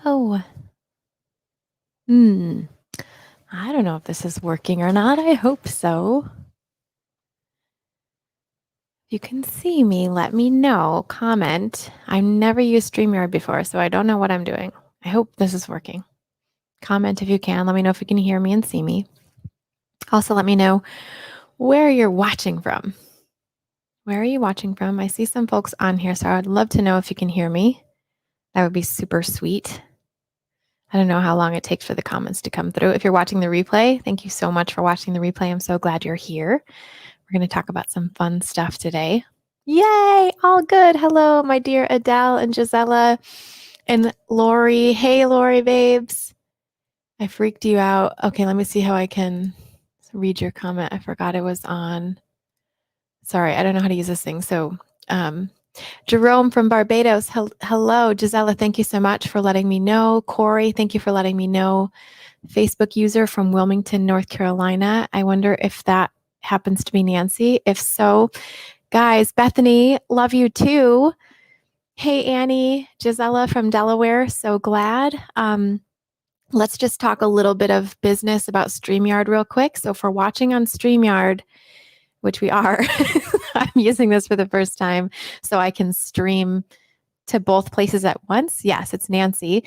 Hello. Hmm. I don't know if this is working or not. I hope so. If you can see me, let me know. Comment. I've never used StreamYard before, so I don't know what I'm doing. I hope this is working. Comment if you can. Let me know if you can hear me and see me. Also, let me know where you're watching from. Where are you watching from? I see some folks on here, so I would love to know if you can hear me. That would be super sweet. I don't know how long it takes for the comments to come through. If you're watching the replay, thank you so much for watching the replay. I'm so glad you're here. We're going to talk about some fun stuff today. Yay! All good. Hello, my dear Adele and Gisela and Lori. Hey, Lori, babes. I freaked you out. Okay, let me see how I can read your comment. I forgot it was on. Sorry, I don't know how to use this thing. So, Jerome from Barbados. Hello, Gisela. Thank you so much for letting me know. Corey, thank you for letting me know. Facebook user from Wilmington, North Carolina. I wonder if that happens to be Nancy. If so, guys, Bethany, love you too. Hey, Annie, Gisela from Delaware. So glad. Let's just talk a little bit of business about StreamYard real quick. So if we're watching on StreamYard, which we are, I'm using this for the first time so I can stream to both places at once. Yes, it's Nancy.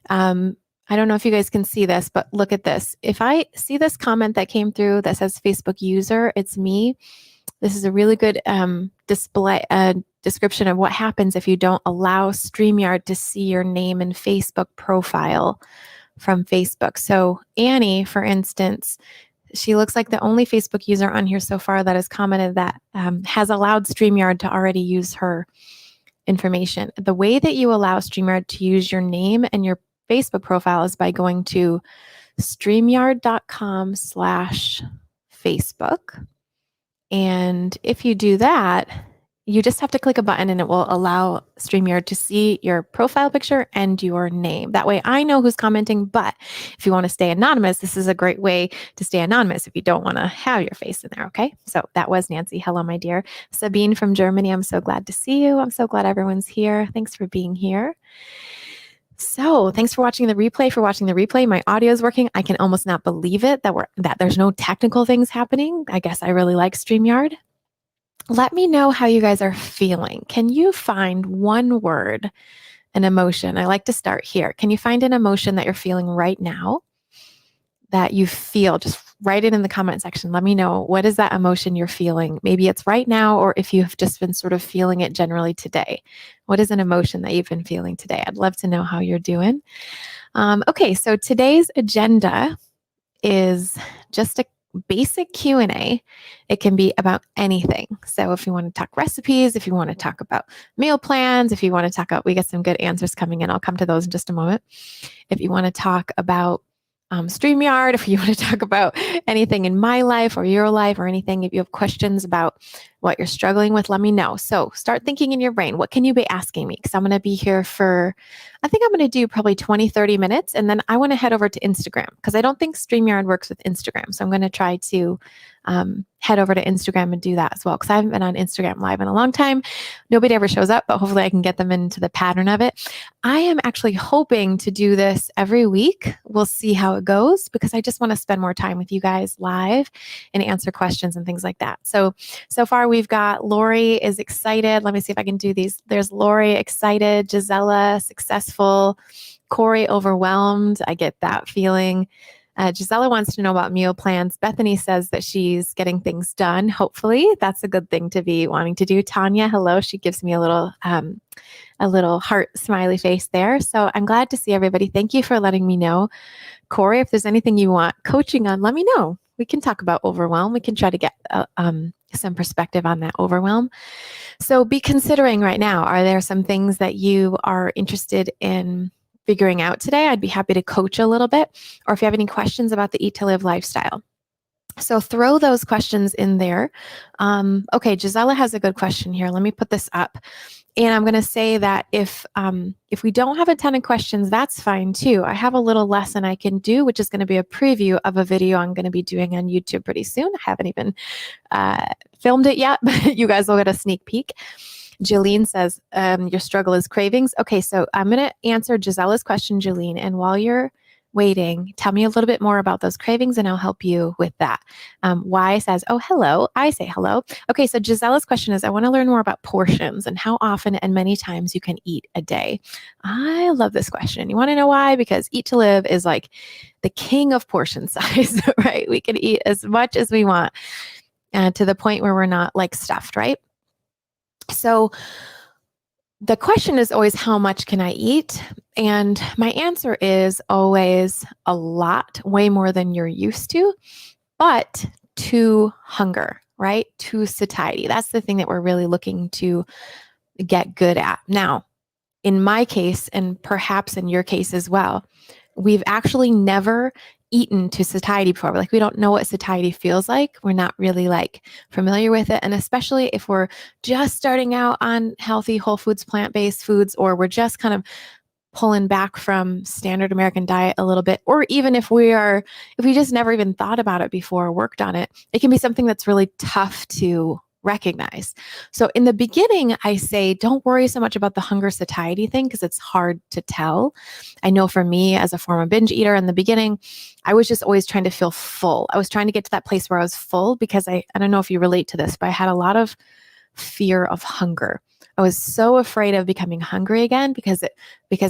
I don't know if you guys can see this, but look at this. If I see this comment that came through that says Facebook user, it's me. This is a really good description of what happens if you don't allow StreamYard to see your name and Facebook profile from Facebook. So Annie, for instance, she looks like the only Facebook user on here so far that has commented that has allowed StreamYard to already use her information. The way that you allow StreamYard to use your name and your Facebook profile is by going to streamyard.com/Facebook. And if you do that, you just have to click a button and it will allow StreamYard to see your profile picture and your name. That way I know who's commenting, but if you want to stay anonymous, this is a great way to stay anonymous if you don't want to have your face in there, okay? So that was Nancy. Hello, my dear. Sabine from Germany, I'm so glad to see you. I'm so glad everyone's here. Thanks for being here. So thanks for watching the replay. My audio is working. I can almost not believe it that there's no technical things happening. I guess I really like StreamYard. Let me know how you guys are feeling. Can you find one word, an emotion? I like to start here. Can you find an emotion that you're feeling right now that you feel? Just write it in the comment section. Let me know, what is that emotion you're feeling? Maybe it's right now, or if you've just been sort of feeling it generally today. What is an emotion that you've been feeling today? I'd love to know how you're doing. Okay, so today's agenda is just a basic Q&A. It can be about anything. So if you want to talk recipes, if you want to talk about meal plans, if you want to talk about, we get some good answers coming in. I'll come to those in just a moment. If you want to talk about StreamYard, if you want to talk about anything in my life or your life or anything, if you have questions about what you're struggling with, let me know. So start thinking in your brain, what can you be asking me? Because I'm going to be here for, I think I'm going to do probably 20, 30 minutes. And then I want to head over to Instagram because I don't think StreamYard works with Instagram. So I'm going to try to head over to Instagram and do that as well, because I haven't been on Instagram Live in a long time. Nobody ever shows up, but hopefully I can get them into the pattern of it. I am actually hoping to do this every week. We'll see how it goes because I just want to spend more time with you guys live and answer questions and things like that. So far we've got Lori is excited. Let me see if I can do these. There's Lori excited, Gisela successful, Corey overwhelmed. I get that feeling. Gisela wants to know about meal plans. Bethany says that she's getting things done. Hopefully, that's a good thing to be wanting to do. Tanya, hello. She gives me a little heart smiley face there. So I'm glad to see everybody. Thank you for letting me know. Corey, if there's anything you want coaching on, let me know. We can talk about overwhelm. We can try to get some perspective on that overwhelm. So be considering right now, are there some things that you are interested in figuring out today? I'd be happy to coach a little bit. Or if you have any questions about the Eat to Live lifestyle. So throw those questions in there. Okay, Gisela has a good question here. Let me put this up. And I'm going to say that if we don't have a ton of questions, that's fine too. I have a little lesson I can do, which is going to be a preview of a video I'm going to be doing on YouTube pretty soon. I haven't even filmed it yet, but you guys will get a sneak peek. Jolene says, your struggle is cravings. Okay, so I'm going to answer Gisella's question, Jolene. And while you're waiting, tell me a little bit more about those cravings and I'll help you with that. Y says, oh, hello. I say hello. Okay, so Gisella's question is, I want to learn more about portions and how often and many times you can eat a day. I love this question. You want to know why? Because Eat to Live is like the king of portion size, right? We can eat as much as we want to the point where we're not like stuffed, right? So the question is always, how much can I eat? And my answer is always a lot, way more than you're used to, but to hunger, right? To satiety. That's the thing that we're really looking to get good at. Now, in my case, and perhaps in your case as well, we've actually never eaten to satiety before. Like, we don't know what satiety feels like. We're not really like familiar with it. And especially if we're just starting out on healthy, whole foods, plant-based foods, or we're just kind of pulling back from standard American diet a little bit, or even if we just never even thought about it before or worked on it, it can be something that's really tough to recognize. So in the beginning, I say, don't worry so much about the hunger satiety thing because it's hard to tell. I know for me as a former binge eater in the beginning, I was just always trying to feel full. I was trying to get to that place where I was full because I don't know if you relate to this, but I had a lot of fear of hunger. I was so afraid of becoming hungry again because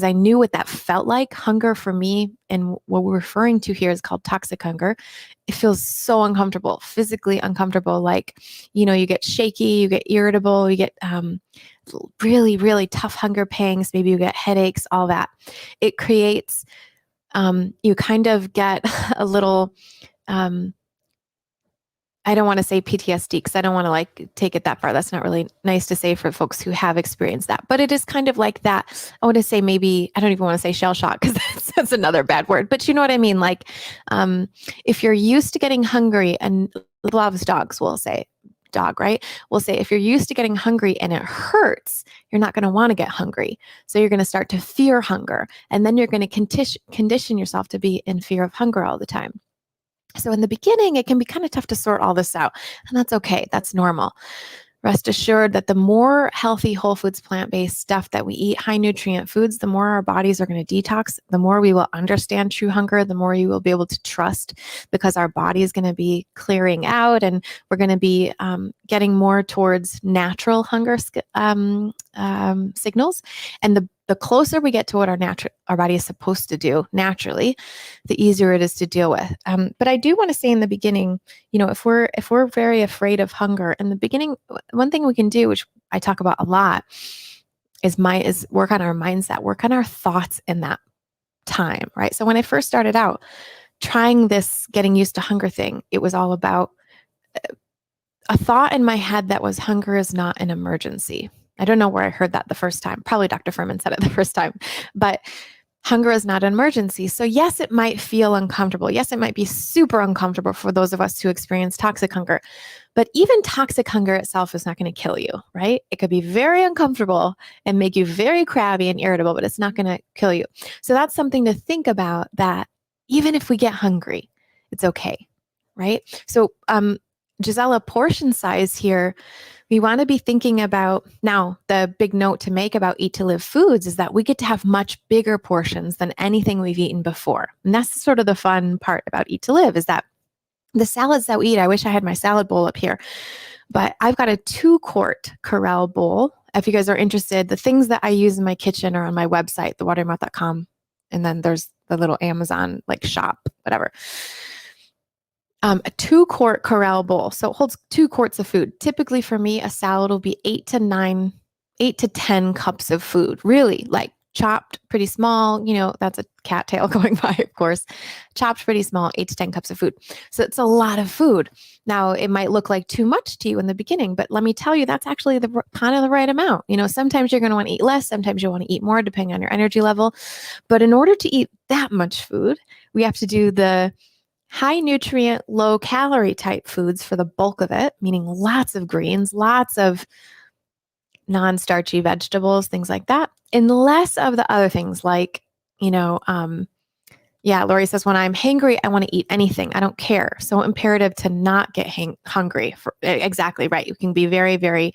I knew what that felt like. Hunger for me, and what we're referring to here is called toxic hunger. It feels so uncomfortable, physically uncomfortable. Like, you get shaky, you get irritable, you get really, really tough hunger pangs. Maybe you get headaches, all that. It creates, you kind of get a little, I don't want to say PTSD because I don't want to like take it that far. That's not really nice to say for folks who have experienced that. But it is kind of like that. I want to say maybe, I don't even want to say shell shock because that's another bad word. But you know what I mean? Like if you're used to getting hungry, and a lot of dogs will say, dog, right? We'll say if you're used to getting hungry and it hurts, you're not going to want to get hungry. So you're going to start to fear hunger. And then you're going to condition yourself to be in fear of hunger all the time. So in the beginning, it can be kind of tough to sort all this out, and that's okay. That's normal. Rest assured that the more healthy, whole foods, plant-based stuff that we eat, high nutrient foods, the more our bodies are going to detox, the more we will understand true hunger, the more you will be able to trust, because our body is going to be clearing out and we're going to be getting more towards natural hunger signals. And the closer we get to what our body is supposed to do naturally, the easier it is to deal with. But I do want to say in the beginning, if we're very afraid of hunger in the beginning, one thing we can do, which I talk about a lot, is work on our mindset, work on our thoughts in that time, right? So when I first started out trying this getting used to hunger thing, it was all about a thought in my head that was, hunger is not an emergency. I don't know where I heard that the first time. Probably Dr. Furman said it the first time, but hunger is not an emergency. So yes, it might feel uncomfortable. Yes, it might be super uncomfortable for those of us who experience toxic hunger, but even toxic hunger itself is not going to kill you, right? It could be very uncomfortable and make you very crabby and irritable, but it's not going to kill you. So that's something to think about, that even if we get hungry, it's okay, right? So, Gisela, portion size here, we want to be thinking about, now the big note to make about Eat to Live foods is that we get to have much bigger portions than anything we've eaten before. And that's sort of the fun part about Eat to Live, is that the salads that we eat, I wish I had my salad bowl up here, but I've got a 2-quart Corelle bowl. If you guys are interested, the things that I use in my kitchen are on my website, thewatermouth.com. And then there's the little Amazon like shop, whatever. A 2-quart Corelle bowl. So it holds 2 quarts of food. Typically for me, a salad will be 8 to 10 cups of food. Really, like chopped pretty small. That's a cattail going by, of course. Chopped pretty small, 8 to 10 cups of food. So it's a lot of food. Now, it might look like too much to you in the beginning, but let me tell you, that's actually the kind of the right amount. Sometimes you're going to want to eat less. Sometimes you want to eat more, depending on your energy level. But in order to eat that much food, we have to do the high nutrient, low calorie type foods for the bulk of it, meaning lots of greens, lots of non-starchy vegetables, things like that, and less of the other things like, Lori says, when I'm hangry, I want to eat anything. I don't care. So imperative to not get hungry. Exactly right. You can be very, very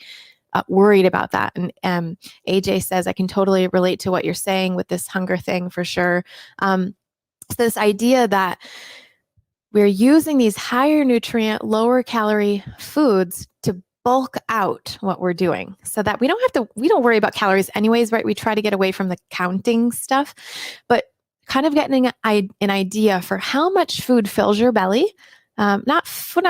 worried about that. And AJ says, I can totally relate to what you're saying with this hunger thing for sure. So this idea that we're using these higher nutrient, lower calorie foods to bulk out what we're doing so that we don't worry about calories anyways, right? We try to get away from the counting stuff, but kind of getting an idea for how much food fills your belly. We're not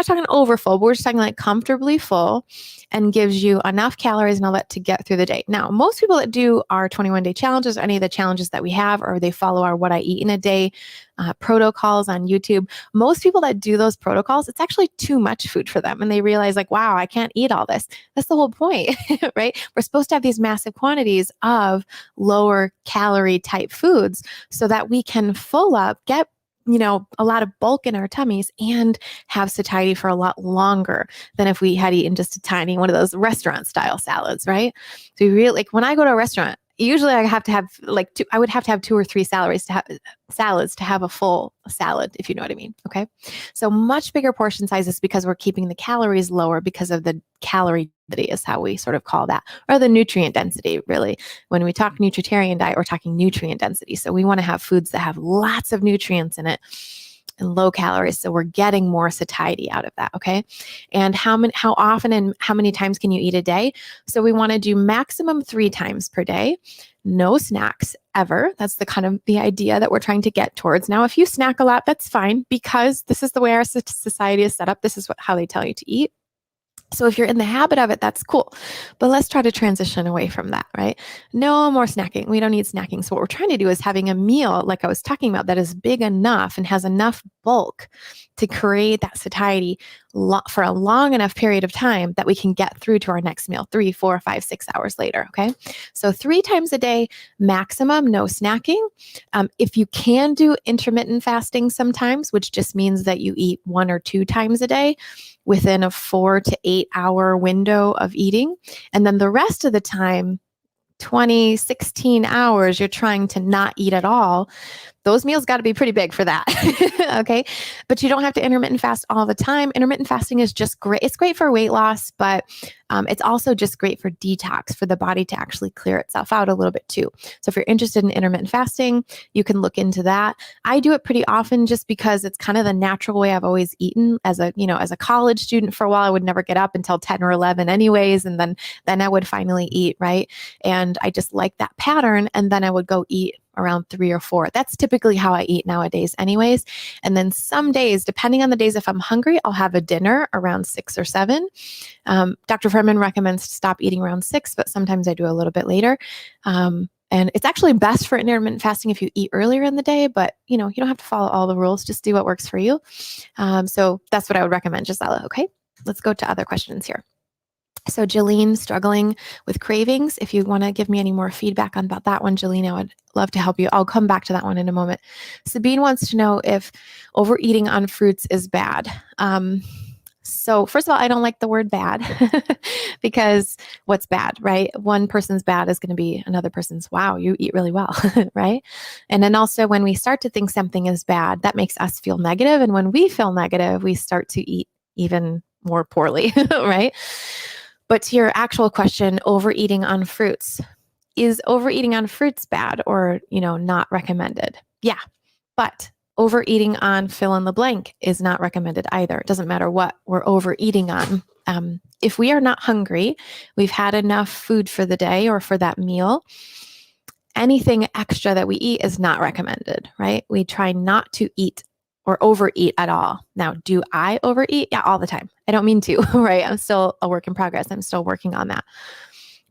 talking overfull, but we're just talking like comfortably full and gives you enough calories and all that to get through the day. Now, most people that do our 21-day challenges, or any of the challenges that we have, or they follow our What I Eat in a Day protocols on YouTube, most people that do those protocols, it's actually too much food for them. And they realize like, wow, I can't eat all this. That's the whole point, right? We're supposed to have these massive quantities of lower calorie type foods so that we can full up, get a lot of bulk in our tummies and have satiety for a lot longer than if we had eaten just a tiny one of those restaurant style salads, right? So you really, like when I go to a restaurant, usually I have to have I would have to have 2 or 3 salads to have a full salad, if you know what I mean. Okay. So much bigger portion sizes because we're keeping the calories lower because of the calorie density is how we sort of call that, or the nutrient density, really. When we talk nutritarian diet, we're talking nutrient density. So we want to have foods that have lots of nutrients in it and low calories. So we're getting more satiety out of that. Okay. And how often and how many times can you eat a day? So we want to do maximum 3 times per day. No snacks ever. That's the kind of the idea that we're trying to get towards. Now, if you snack a lot, that's fine because this is the way our society is set up. This is how they tell you to eat. So if you're in the habit of it, that's cool. But let's try to transition away from that, right? No more snacking. We don't need snacking. So what we're trying to do is having a meal, like I was talking about, that is big enough and has enough bulk to create that satiety for a long enough period of time that we can get through to our next meal 3, 4, 5, 6 hours later. Okay. So 3 times a day, maximum, no snacking. If you can do intermittent fasting sometimes, which just means that you eat 1 or 2 times a day within a 4 to 8 hour window of eating. And then the rest of the time, 20, 16 hours, you're trying to not eat at all. Those meals got to be pretty big for that. Okay. But you don't have to intermittent fast all the time. Intermittent fasting is just great. It's great for weight loss, but it's also just great for detox, for the body to actually clear itself out a little bit too. So if you're interested in intermittent fasting, you can look into that. I do it pretty often just because it's kind of the natural way I've always eaten as a college student. For a while, I would never get up until 10 or 11 anyways. And then I would finally eat. Right. And I just like that pattern. And then I would go eat around 3 or 4. That's typically how I eat nowadays anyways. And then some days, depending on the days, if I'm hungry, I'll have a dinner around 6 or 7. Dr. Furman recommends to stop eating around 6, but sometimes I do a little bit later. And it's actually best for intermittent fasting if you eat earlier in the day, but you don't have to follow all the rules. Just do what works for you. So that's what I would recommend, Gisela. Okay, let's go to other questions here. So Jolene, struggling with cravings. If you want to give me any more feedback on about that one, Jolene, I would love to help you. I'll come back to that one in a moment. Sabine wants to know if overeating on fruits is bad. So first of all, I don't like the word bad because what's bad, right? One person's bad is going to be another person's, wow, you eat really well, right? And then also when we start to think something is bad, that makes us feel negative. And when we feel negative, we start to eat even more poorly, right? But to your actual question, overeating on fruits. Is overeating on fruits bad or, not recommended? Yeah. But overeating on fill in the blank is not recommended either. It doesn't matter what we're overeating on. If we are not hungry, we've had enough food for the day or for that meal, anything extra that we eat is not recommended, right? We try not to eat or overeat at all. Now, do I overeat? Yeah, all the time. I don't mean to, right? I'm still a work in progress. I'm still working on that.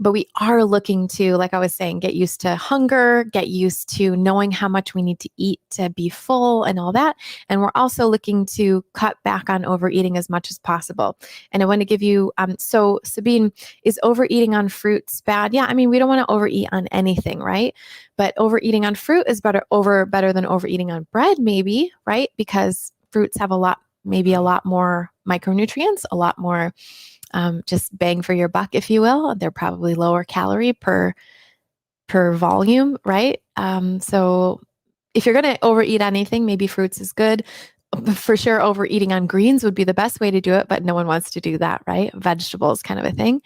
But we are looking to, like I was saying, get used to hunger, get used to knowing how much we need to eat to be full and all that. And we're also looking to cut back on overeating as much as possible. And I want to give you, so Sabine, is overeating on fruits bad? Yeah, we don't want to overeat on anything, right? But overeating on fruit is better than overeating on bread, maybe, right? Because fruits have a lot more micronutrients, a lot more just bang for your buck, if you will. They're probably lower calorie per volume, right? So if you're going to overeat anything, maybe fruits is good. For sure, overeating on greens would be the best way to do it, but no one wants to do that, right? Vegetables kind of a thing.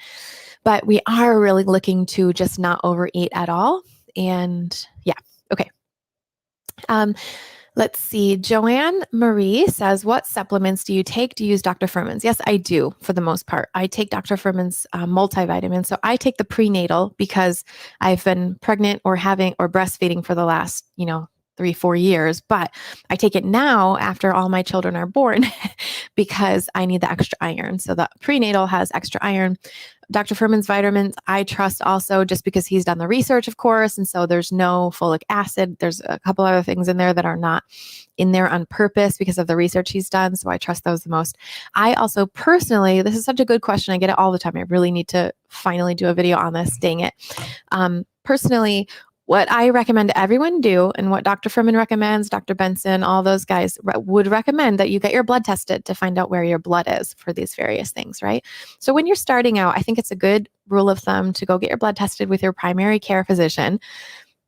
But we are really looking to just not overeat at all. And yeah, okay. Let's see. Joanne Marie says, what supplements do you take? Do you use Dr. Furman's? Yes, I do for the most part. I take Dr. Furman's multivitamin. So I take the prenatal because I've been pregnant or breastfeeding for the last, 3-4 years, but I take it now after all my children are born because I need the extra iron. So the prenatal has extra iron. Dr. Furman's vitamins, I trust also just because he's done the research, of course. And so there's no folic acid. There's a couple other things in there that are not in there on purpose because of the research he's done. So I trust those the most. I also personally, this is such a good question. I get it all the time. I really need to finally do a video on this. Dang it. Personally, what I recommend everyone do, and what Dr. Furman recommends, Dr. Benson, all those guys would recommend that you get your blood tested to find out where your blood is for these various things, right? So when you're starting out, I think it's a good rule of thumb to go get your blood tested with your primary care physician.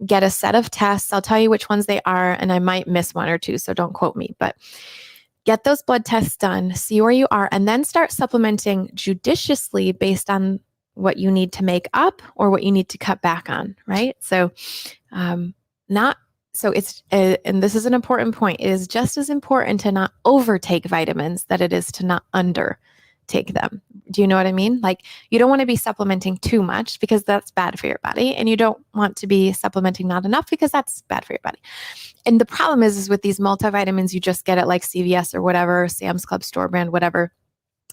Get a set of tests. I'll tell you which ones they are, and I might miss one or two, so don't quote me, but get those blood tests done, see where you are, and then start supplementing judiciously based on what you need to make up or what you need to cut back on, right? So and this is an important point. It is just as important to not overtake vitamins that it is to not undertake them. Do you know what I mean? Like, you don't want to be supplementing too much because that's bad for your body. And you don't want to be supplementing not enough because that's bad for your body. And the problem is with these multivitamins, you just get it like CVS or whatever, Sam's Club store brand, whatever.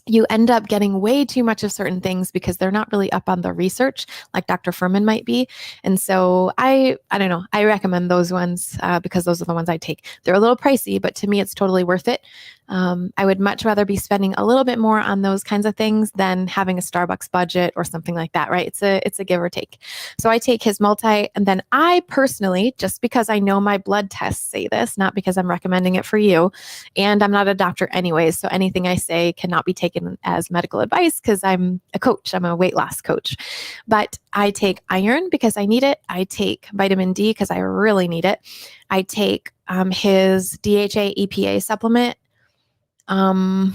You end up getting way too much of certain things because they're not really up on the research like Dr. Furman might be. And so I don't know, I recommend those ones because those are the ones I take. They're a little pricey, but to me, it's totally worth it. I would much rather be spending a little bit more on those kinds of things than having a Starbucks budget or something like that, right? It's a give or take. So I take his multi, and then I personally, just because I know my blood tests say this, not because I'm recommending it for you, and I'm not a doctor anyways, so anything I say cannot be taken as medical advice because I'm a coach. I'm a weight loss coach. But I take iron because I need it. I take vitamin D because I really need it. I take his DHA EPA supplement. I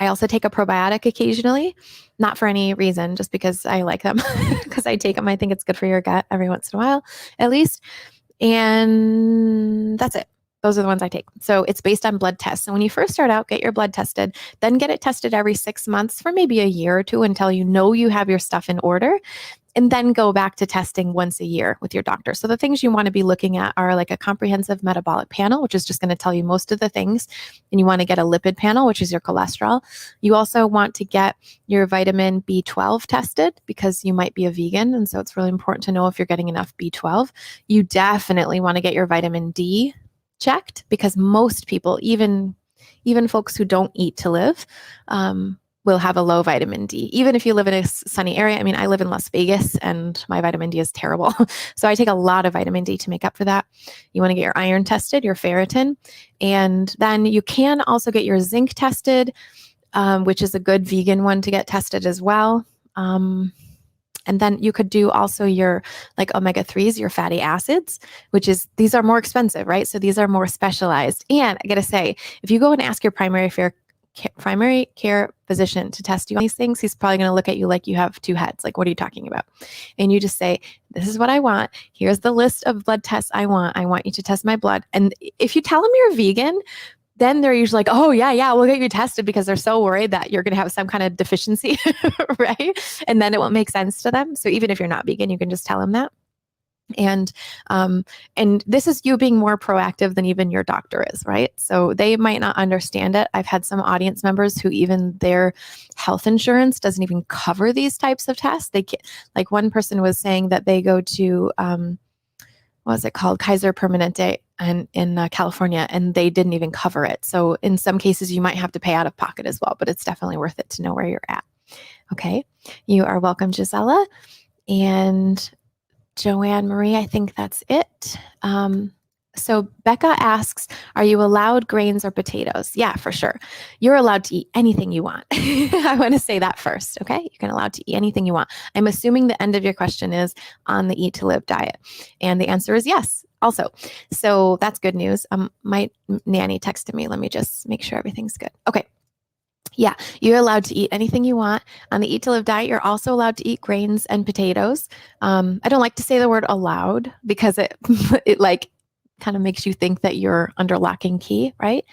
also take a probiotic occasionally, not for any reason, just because I like them, because I take them. I think it's good for your gut every once in a while, at least. And that's it. Those are the ones I take. So it's based on blood tests. So when you first start out, get your blood tested, then get it tested every 6 months for maybe a year or two until you know you have your stuff in order. And then go back to testing once a year with your doctor. So the things you want to be looking at are like a comprehensive metabolic panel, which is just going to tell you most of the things. And you want to get a lipid panel, which is your cholesterol. You also want to get your vitamin B12 tested because you might be a vegan. And so it's really important to know if you're getting enough B12. You definitely want to get your vitamin D checked because most people, even folks who don't eat to live, will have a low vitamin D. Even if you live in a sunny area. I mean, I live in Las Vegas and my vitamin D is terrible. So I take a lot of vitamin D to make up for that. You want to get your iron tested, your ferritin, and then you can also get your zinc tested, which is a good vegan one to get tested as well. And then you could do also your like omega-3s, your fatty acids, these are more expensive, right? So these are more specialized. And I got to say, if you go and ask your primary care physician to test you on these things, he's probably going to look at you like you have two heads. Like, what are you talking about? And you just say, this is what I want. Here's the list of blood tests I want. I want you to test my blood. And if you tell them you're vegan, then they're usually like, oh, yeah, we'll get you tested because they're so worried that you're going to have some kind of deficiency, right? And then it won't make sense to them. So even if you're not vegan, you can just tell them that. And this is you being more proactive than even your doctor is, right? So they might not understand it. I've had some audience members who even their health insurance doesn't even cover these types of tests. Like one person was saying that they go to, what was it called? Kaiser Permanente in California, and they didn't even cover it. So in some cases, you might have to pay out of pocket as well, but it's definitely worth it to know where you're at. Okay. You are welcome, Gisela. And Joanne Marie, I think that's it. So Becca asks, are you allowed grains or potatoes? Yeah, for sure. You're allowed to eat anything you want. I want to say that first, okay? You can allowed to eat anything you want. I'm assuming the end of your question is on the Eat to Live diet. And the answer is yes, also. So that's good news. My nanny texted me. Let me just make sure everything's good. Okay. Yeah, you're allowed to eat anything you want. On the Eat to Live diet, you're also allowed to eat grains and potatoes. I don't like to say the word allowed because it it like kind of makes you think that you're under lock and key, right?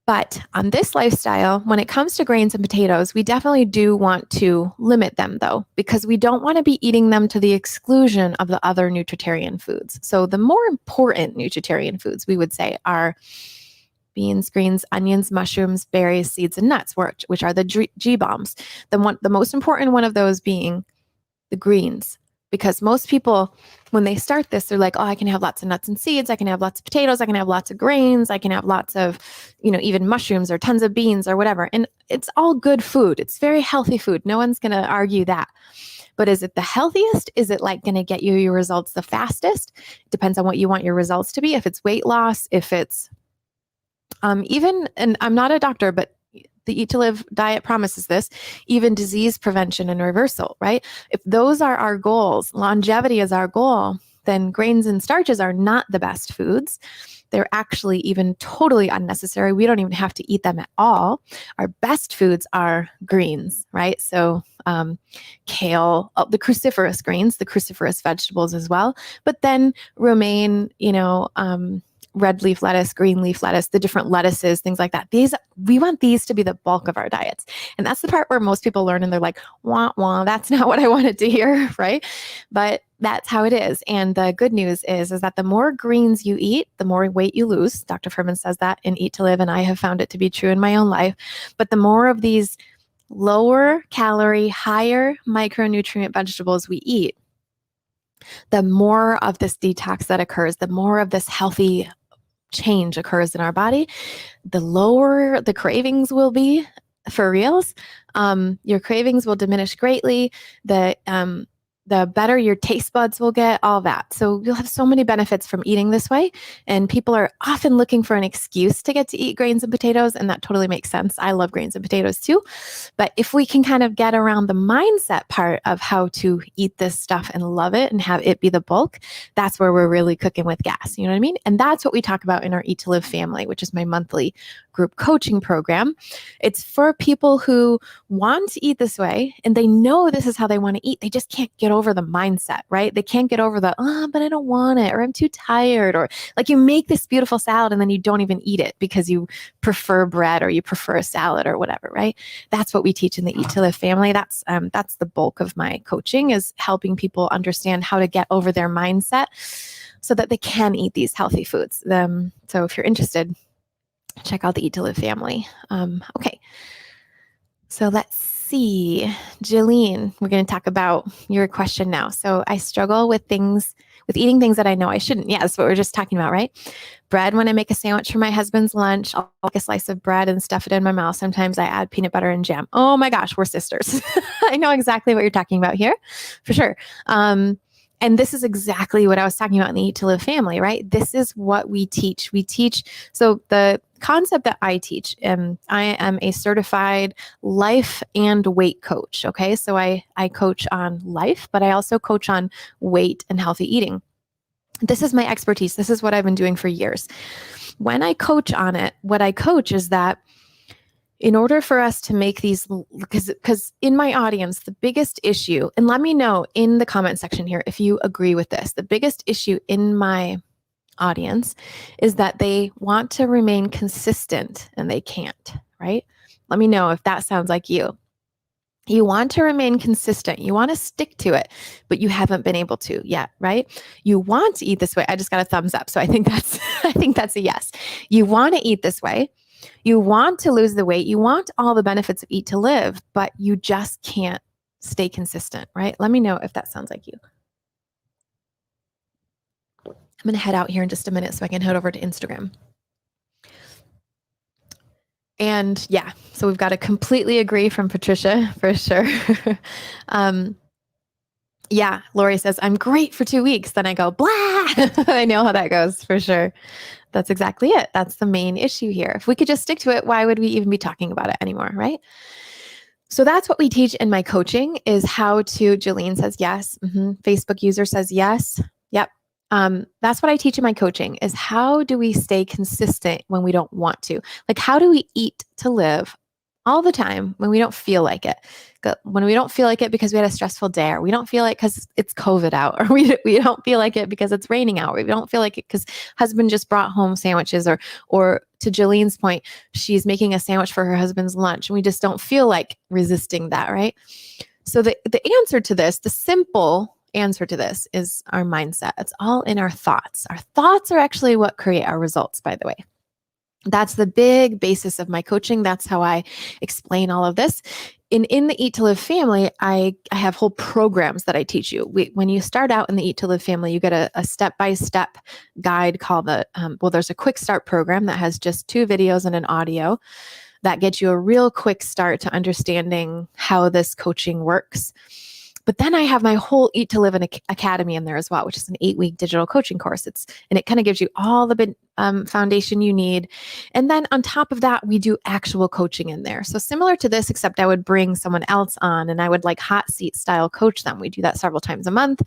But on this lifestyle, when it comes to grains and potatoes, we definitely do want to limit them though, because we don't want to be eating them to the exclusion of the other nutritarian foods. So the more important nutritarian foods we would say are beans, greens, onions, mushrooms, berries, seeds, and nuts, which are the G bombs. The most important one of those being the greens, because most people, when they start this, they're like, oh, I can have lots of nuts and seeds. I can have lots of potatoes. I can have lots of grains. I can have lots of, even mushrooms or tons of beans or whatever. And it's all good food. It's very healthy food. No one's going to argue that. But is it the healthiest? Is it like going to get you your results the fastest? It depends on what you want your results to be. If it's weight loss, if it's even, and I'm not a doctor, but the Eat to Live diet promises this, even disease prevention and reversal, right? If those are our goals, longevity is our goal, then grains and starches are not the best foods. They're actually even totally unnecessary. We don't even have to eat them at all. Our best foods are greens, right? So kale, the cruciferous greens, the cruciferous vegetables as well, but then romaine, red leaf lettuce, green leaf lettuce, the different lettuces, things like that. We want these to be the bulk of our diets. And that's the part where most people learn and they're like, wah, wah, that's not what I wanted to hear, right? But that's how it is. And the good news is that the more greens you eat, the more weight you lose. Dr. Furman says that in Eat to Live, and I have found it to be true in my own life. But the more of these lower calorie, higher micronutrient vegetables we eat, the more of this detox that occurs, the more of this healthy change occurs in our body, the lower the cravings will be for reals. Your cravings will diminish greatly. The better your taste buds will get, all that. So you'll have so many benefits from eating this way. And people are often looking for an excuse to get to eat grains and potatoes. And that totally makes sense. I love grains and potatoes too. But if we can kind of get around the mindset part of how to eat this stuff and love it and have it be the bulk, that's where we're really cooking with gas. You know what I mean? And that's what we talk about in our Eat to Live family, which is my monthly group coaching program. It's for people who want to eat this way and they know this is how they want to eat. They just can't get over the mindset, right? They can't get over the, but I don't want it, or I'm too tired, or like you make this beautiful salad and then you don't even eat it because you prefer bread or you prefer a salad or whatever, right? That's what we teach in the Eat to Live family. That's the bulk of my coaching, is helping people understand how to get over their mindset so that they can eat these healthy foods. So if you're interested, check out the Eat to Live family. Okay. So let's see. Jillian, we're going to talk about your question now. So I struggle with eating things that I know I shouldn't. Yeah, that's what we're just talking about, right? Bread, when I make a sandwich for my husband's lunch, I'll take a slice of bread and stuff it in my mouth. Sometimes I add peanut butter and jam. Oh my gosh, we're sisters. I know exactly what you're talking about here, for sure. And this is exactly what I was talking about in the Eat to Live family, right? This is what we teach. So the concept that I teach, I am a certified life and weight coach, okay? So I coach on life, but I also coach on weight and healthy eating. This is my expertise. This is what I've been doing for years. When I coach on it, what I coach is that in order for us to make these, because in my audience, the biggest issue, and let me know in the comment section here if you agree with this, the biggest issue in my audience is that they want to remain consistent and they can't, right? Let me know if that sounds like you. You want to remain consistent. You want to stick to it, but you haven't been able to yet, right? You want to eat this way. I just got a thumbs up. So I think that's a yes. You want to eat this way. You want to lose the weight. You want all the benefits of Eat to Live, but you just can't stay consistent, right? Let me know if that sounds like you. I'm going to head out here in just a minute so I can head over to Instagram. And yeah, so we've got to completely agree from Patricia for sure. Yeah, Lori says, I'm great for 2 weeks. Then I go, blah. I know how that goes for sure. That's exactly it. That's the main issue here. If we could just stick to it, why would we even be talking about it anymore, right? So that's what we teach in my coaching, is how to, Jolene says yes. Facebook user says yes. Yep. That's what I teach in my coaching, is how do we stay consistent when we don't want to? Like, how do we eat to live all the time when we don't feel like it. When we don't feel like it because we had a stressful day, or we don't feel like because it's COVID out, or we don't feel like it because it's raining out, or we don't feel like it because husband just brought home sandwiches, or to Jalene's point, she's making a sandwich for her husband's lunch, and we just don't feel like resisting that, right? So the answer to this, the simple answer to this, is our mindset. It's all in our thoughts. Our thoughts are actually what create our results, by the way. That's the big basis of my coaching. That's how I explain all of this. In the Eat to Live family, I have whole programs that I teach you. When you start out in the Eat to Live family, you get a step-by-step guide called there's a quick start program that has just 2 videos and an audio that gets you a real quick start to understanding how this coaching works. But then I have my whole Eat to Live Academy in there as well, which is an 8-week digital coaching course. And it kind of gives you all the foundation you need. And then on top of that, we do actual coaching in there. So similar to this, except I would bring someone else on and I would like hot seat style coach them. We do that several times a month.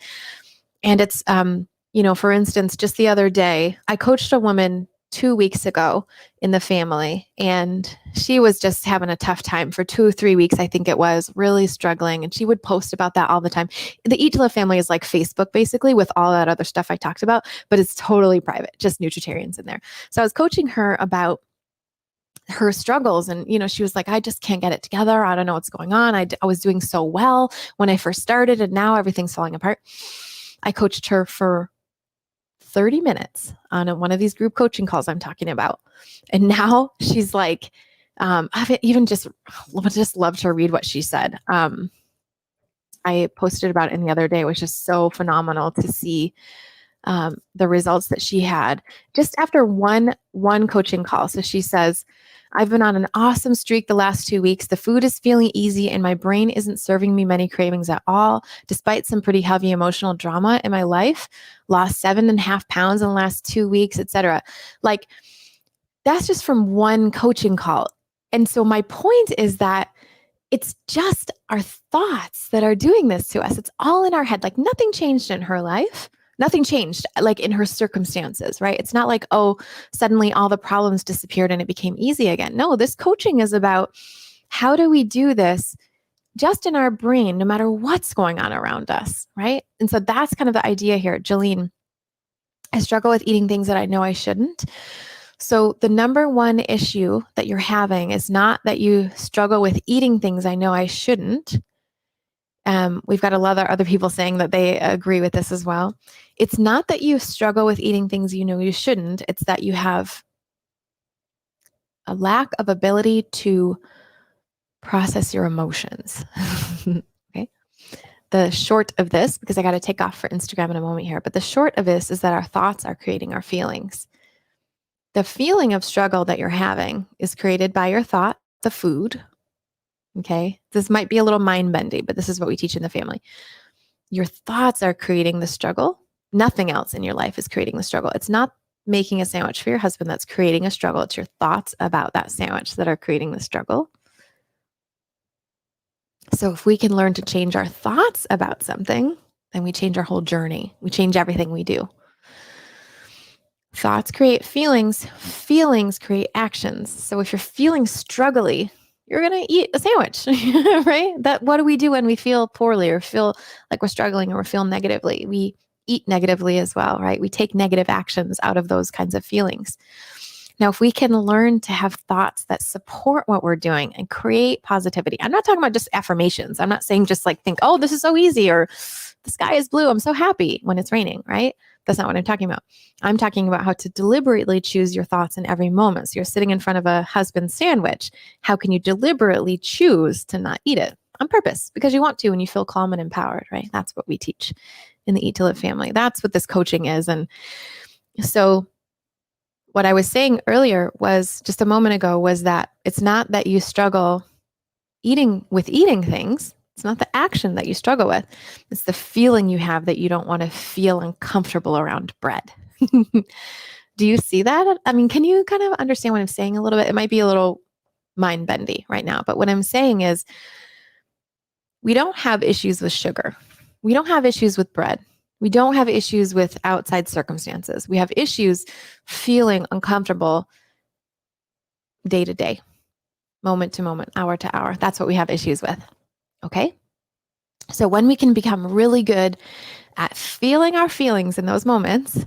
And it's, for instance, just the other day, I coached a woman 2 weeks ago in the family, and she was just having a tough time for 2 or 3 weeks. I think it was really struggling. And she would post about that all the time. The Eat to Live family is like Facebook basically, with all that other stuff I talked about, but it's totally private, just nutritarians in there. So I was coaching her about her struggles. And, she was like, I just can't get it together. I don't know what's going on. I was doing so well when I first started, and now everything's falling apart. I coached her for 30 minutes on one of these group coaching calls I'm talking about. And now she's like, I've even just loved to read what she said. I posted about it the other day. It was just so phenomenal to see the results that she had just after one coaching call. So she says, I've been on an awesome streak the last 2 weeks. The food is feeling easy and my brain isn't serving me many cravings at all, despite some pretty heavy emotional drama in my life. Lost 7.5 pounds in the last 2 weeks, etc. Like, that's just from one coaching call. And so my point is that it's just our thoughts that are doing this to us. It's all in our head. Like, nothing changed in her life. Nothing changed, like in her circumstances, right? It's not like, oh, suddenly all the problems disappeared and it became easy again. No, this coaching is about how do we do this just in our brain, no matter what's going on around us, right? And so that's kind of the idea here. Jalene, I struggle with eating things that I know I shouldn't. So the number one issue that you're having is not that you struggle with eating things I know I shouldn't. We've got a lot of other people saying that they agree with this as well. It's not that you struggle with eating things you know you shouldn't. It's that you have a lack of ability to process your emotions. Okay. The short of this, because I got to take off for Instagram in a moment here, but the short of this is that our thoughts are creating our feelings. The feeling of struggle that you're having is created by your thought, the food. Okay. This might be a little mind bendy, but this is what we teach in the family. Your thoughts are creating the struggle. Nothing else in your life is creating the struggle. It's not making a sandwich for your husband that's creating a struggle. It's your thoughts about that sandwich that are creating the struggle. So if we can learn to change our thoughts about something, then we change our whole journey. We change everything we do. Thoughts create feelings. Feelings create actions. So if you're feeling struggly, you're going to eat a sandwich, right? What do we do when we feel poorly or feel like we're struggling or feel negatively? We eat negatively as well, right? We take negative actions out of those kinds of feelings. Now, if we can learn to have thoughts that support what we're doing and create positivity, I'm not talking about just affirmations. I'm not saying just like think, oh, this is so easy, or the sky is blue, I'm so happy when it's raining, right? That's not what I'm talking about. I'm talking about how to deliberately choose your thoughts in every moment. So you're sitting in front of a husband's sandwich. How can you deliberately choose to not eat it on purpose? Because you want to and you feel calm and empowered, right? That's what we teach in the Eat to Live family. That's what this coaching is. And so what I was saying earlier was just a moment ago was that it's not that you struggle eating things. It's not the action that you struggle with. It's the feeling you have that you don't want to feel uncomfortable around bread. Do you see that? I mean, can you kind of understand what I'm saying a little bit? It might be a little mind bendy right now, but what I'm saying is we don't have issues with sugar. We don't have issues with bread. We don't have issues with outside circumstances. We have issues feeling uncomfortable day to day. moment to moment, hour to hour. That's what we have issues with. Okay. So when we can become really good at feeling our feelings in those moments,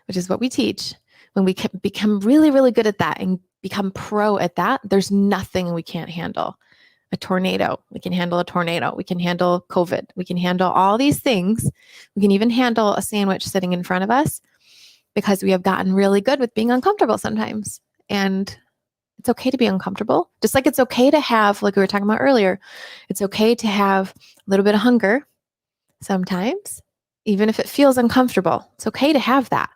which is what we teach, when we can become really, really good at that and become pro at that, there's nothing we can't handle. A tornado, we can handle a tornado. We can handle COVID. We can handle all these things. We can even handle a sandwich sitting in front of us because we have gotten really good with being uncomfortable sometimes. And it's okay to be uncomfortable. Just like it's okay to have, like we were talking about earlier, it's okay to have a little bit of hunger sometimes, even if it feels uncomfortable. It's okay to have that.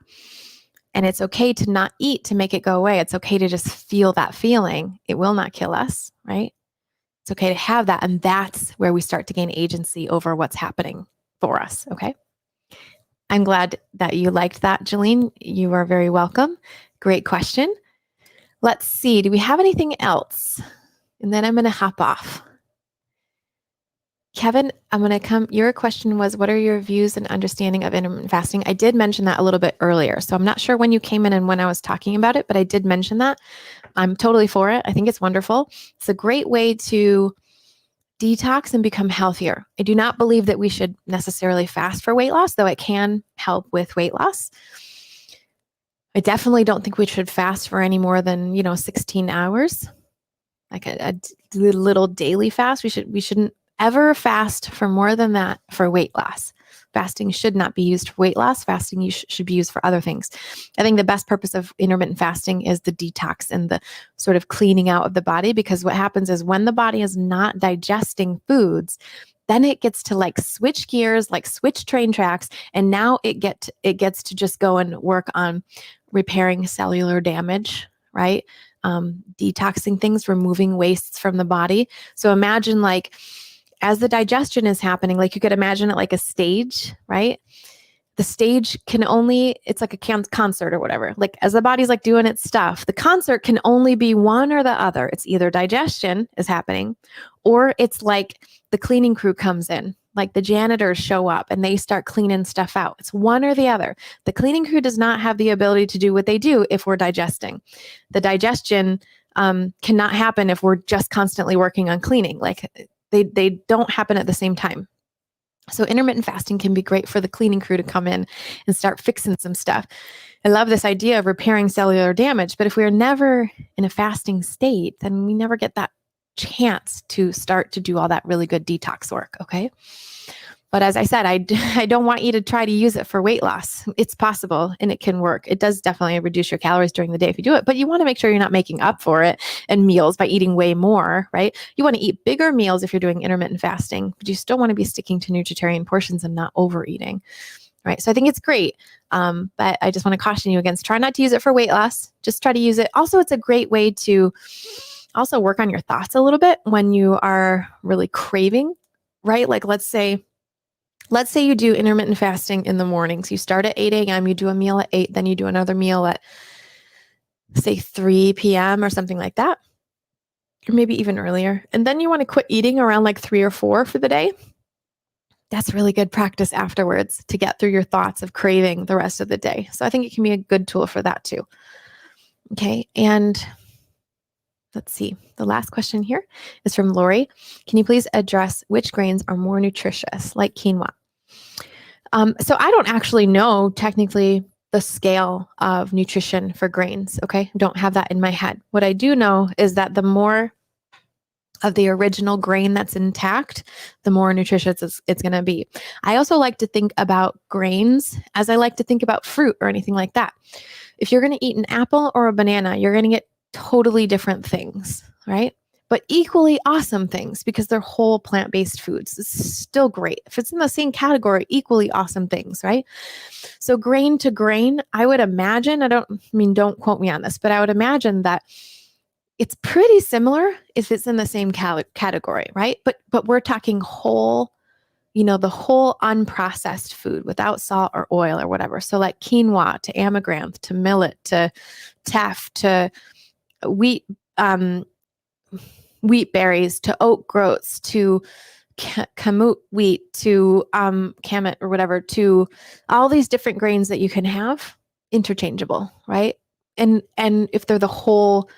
And it's okay to not eat to make it go away. It's okay to just feel that feeling. It will not kill us, right? It's okay to have that. And that's where we start to gain agency over what's happening for us. Okay. I'm glad that you liked that, Jolene. You are very welcome. Great question. Let's see. Do we have anything else? And then I'm going to hop off. Kevin, I'm going to come. Your question was, what are your views and understanding of intermittent fasting? I did mention that a little bit earlier. So I'm not sure when you came in and when I was talking about it, but I did mention that. I'm totally for it. I think it's wonderful. It's a great way to detox and become healthier. I do not believe that we should necessarily fast for weight loss, though it can help with weight loss. I definitely don't think we should fast for any more than, 16 hours, like a little daily fast. We shouldn't ever fast for more than that for weight loss. Fasting should not be used for weight loss. Fasting should be used for other things. I think the best purpose of intermittent fasting is the detox and the sort of cleaning out of the body, because what happens is when the body is not digesting foods, then it gets to like switch gears, like switch train tracks, and now it gets to just go and work on repairing cellular damage, right? Detoxing things, removing wastes from the body. So imagine like as the digestion is happening, like you could imagine it like a stage, right? The stage can only, it's like a concert or whatever. Like as the body's like doing its stuff, the concert can only be one or the other. It's either digestion is happening or it's like the cleaning crew comes in, like the janitors show up and they start cleaning stuff out. It's one or the other. The cleaning crew does not have the ability to do what they do if we're digesting. The digestion cannot happen if we're just constantly working on cleaning. Like they don't happen at the same time. So intermittent fasting can be great for the cleaning crew to come in and start fixing some stuff. I love this idea of repairing cellular damage, but if we're never in a fasting state, then we never get that chance to start to do all that really good detox work, okay? But as I said, I don't want you to try to use it for weight loss. It's possible and it can work. It does definitely reduce your calories during the day if you do it, but you want to make sure you're not making up for it in meals by eating way more, right? You want to eat bigger meals if you're doing intermittent fasting, but you still want to be sticking to nutritarian portions and not overeating, right? So I think it's great. But I just want to caution you against try not to use it for weight loss. Just try to use it. Also, it's a great way to also work on your thoughts a little bit when you are really craving, right? Like let's say you do intermittent fasting in the mornings. You start at 8 a.m., you do a meal at 8, then you do another meal at, say, 3 p.m. or something like that, or maybe even earlier. And then you want to quit eating around like 3 or 4 for the day. That's really good practice afterwards to get through your thoughts of craving the rest of the day. So I think it can be a good tool for that too. Okay, and let's see. The last question here is from Lori. Can you please address which grains are more nutritious, like quinoa? So I don't actually know technically the scale of nutrition for grains, okay? Don't have that in my head. What I do know is that the more of the original grain that's intact, the more nutritious it's going to be. I also like to think about grains as I like to think about fruit or anything like that. If you're going to eat an apple or a banana, you're going to get totally different things, right? But equally awesome things because they're whole plant-based foods. It's still great. If it's in the same category, equally awesome things, right? So grain to grain, I would imagine, don't quote me on this, but I would imagine that it's pretty similar if it's in the same category, right? But we're talking whole, the whole unprocessed food without salt or oil or whatever. So like quinoa to amaranth to millet to teff to wheat, wheat berries to oat groats to kamut wheat to kamut or whatever, to all these different grains that you can have interchangeable, right? And if they're the whole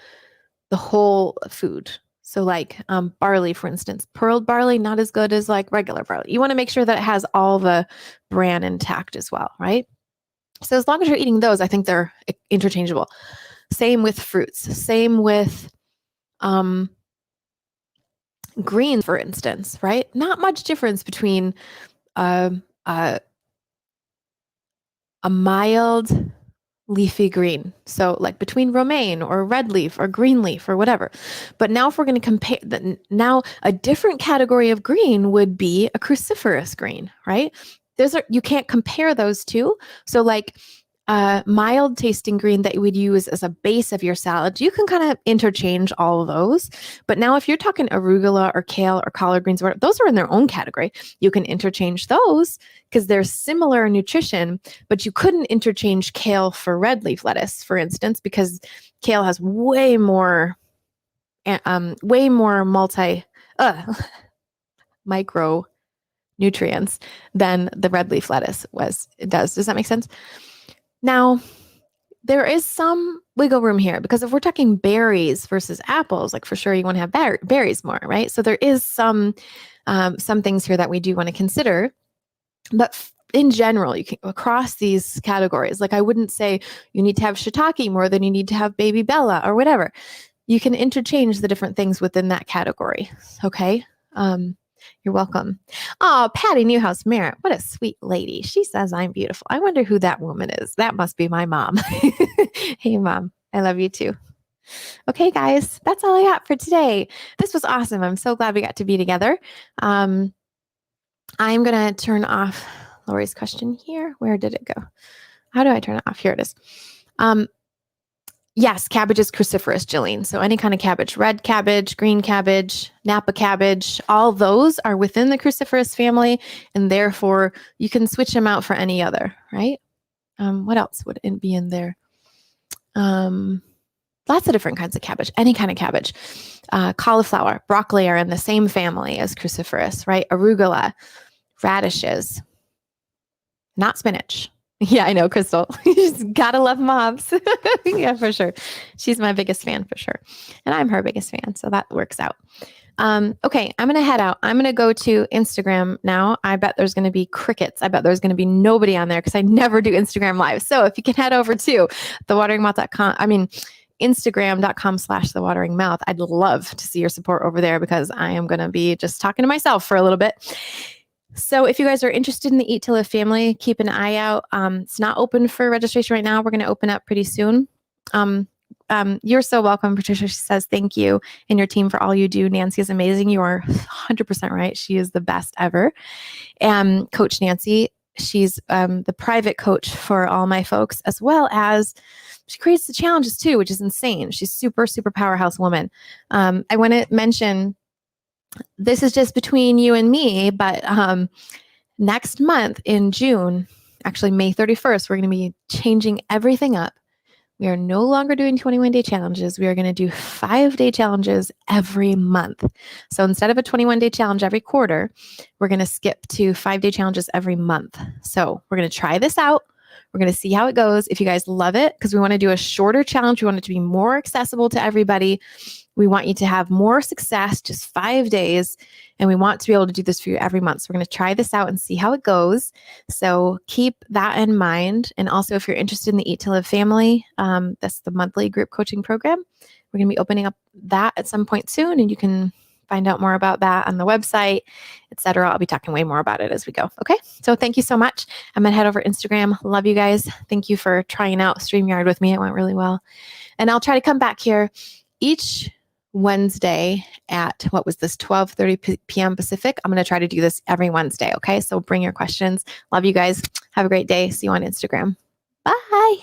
food, So like barley, for instance, pearled barley, not as good as like regular barley. You want to make sure that it has all the bran intact as well, right? So as long as you're eating those, I think they're interchangeable. Same with fruits. Same with greens, for instance, right? Not much difference between um, uh, a mild leafy green. So like between romaine or red leaf or green leaf or whatever. But now if we're going to compare now a different category of green would be a cruciferous green, right? You can't compare those two. So like a mild tasting green that you would use as a base of your salad, you can kind of interchange all of those. But now if you're talking arugula or kale or collard greens, those are in their own category. You can interchange those because they're similar nutrition, but you couldn't interchange kale for red leaf lettuce, for instance, because kale has way more multi micronutrients than the red leaf lettuce does. Does that make sense? Now, there is some wiggle room here because if we're talking berries versus apples, like for sure you want to have berries more, right? So there is some things here that we do want to consider. But in general, you can across these categories, like I wouldn't say you need to have shiitake more than you need to have baby Bella or whatever. You can interchange the different things within that category. Okay. You're welcome. Oh, Patty Newhouse Merritt. What a sweet lady. She says I'm beautiful. I wonder who that woman is. That must be my mom. Hey, Mom. I love you too. Okay, guys, that's all I got for today. This was awesome. I'm so glad we got to be together. I'm going to turn off Lori's question here. Where did it go? How do I turn it off? Here it is. Yes, cabbage is cruciferous, Jillian. So any kind of cabbage, red cabbage, green cabbage, Napa cabbage, all those are within the cruciferous family, and therefore you can switch them out for any other, right? What else would it be in there? Lots of different kinds of cabbage, any kind of cabbage. Cauliflower, broccoli are in the same family as cruciferous, right? Arugula, radishes, not spinach. Yeah, I know, Crystal. You just gotta love moms. Yeah, for sure. She's my biggest fan for sure. And I'm her biggest fan. So that works out. Okay, I'm going to head out. I'm going to go to Instagram now. I bet there's going to be crickets. I bet there's going to be nobody on there because I never do Instagram live. So if you can head over to Instagram.com/thewateringmouth. I'd love to see your support over there because I am going to be just talking to myself for a little bit. So if you guys are interested in the Eat to Live family, keep an eye out. It's not open for registration right now. We're going to open up pretty soon. You're so welcome, Patricia. She says, thank you and your team for all you do. Nancy is amazing. You are 100% right. She is the best ever. And Coach Nancy, she's the private coach for all my folks, as well as she creates the challenges too, which is insane. She's super, super powerhouse woman. I want to mention, this is just between you and me, but next month in June, actually May 31st, we're going to be changing everything up. We are no longer doing 21-day challenges. We are going to do 5-day challenges every month. So instead of a 21-day challenge every quarter, we're going to skip to 5-day challenges every month. So we're going to try this out. We're going to see how it goes. If you guys love it, because we want to do a shorter challenge, we want it to be more accessible to everybody. We want you to have more success, just 5 days. And we want to be able to do this for you every month. So we're going to try this out and see how it goes. So keep that in mind. And also, if you're interested in the Eat to Live family, that's the monthly group coaching program. We're going to be opening up that at some point soon. And you can find out more about that on the website, etc. I'll be talking way more about it as we go. Okay. So thank you so much. I'm going to head over to Instagram. Love you guys. Thank you for trying out StreamYard with me. It went really well. And I'll try to come back here each Wednesday at 12:30 p.m. Pacific. I'm going to try to do this every Wednesday. Okay. So bring your questions. Love you guys. Have a great day. See you on Instagram. Bye.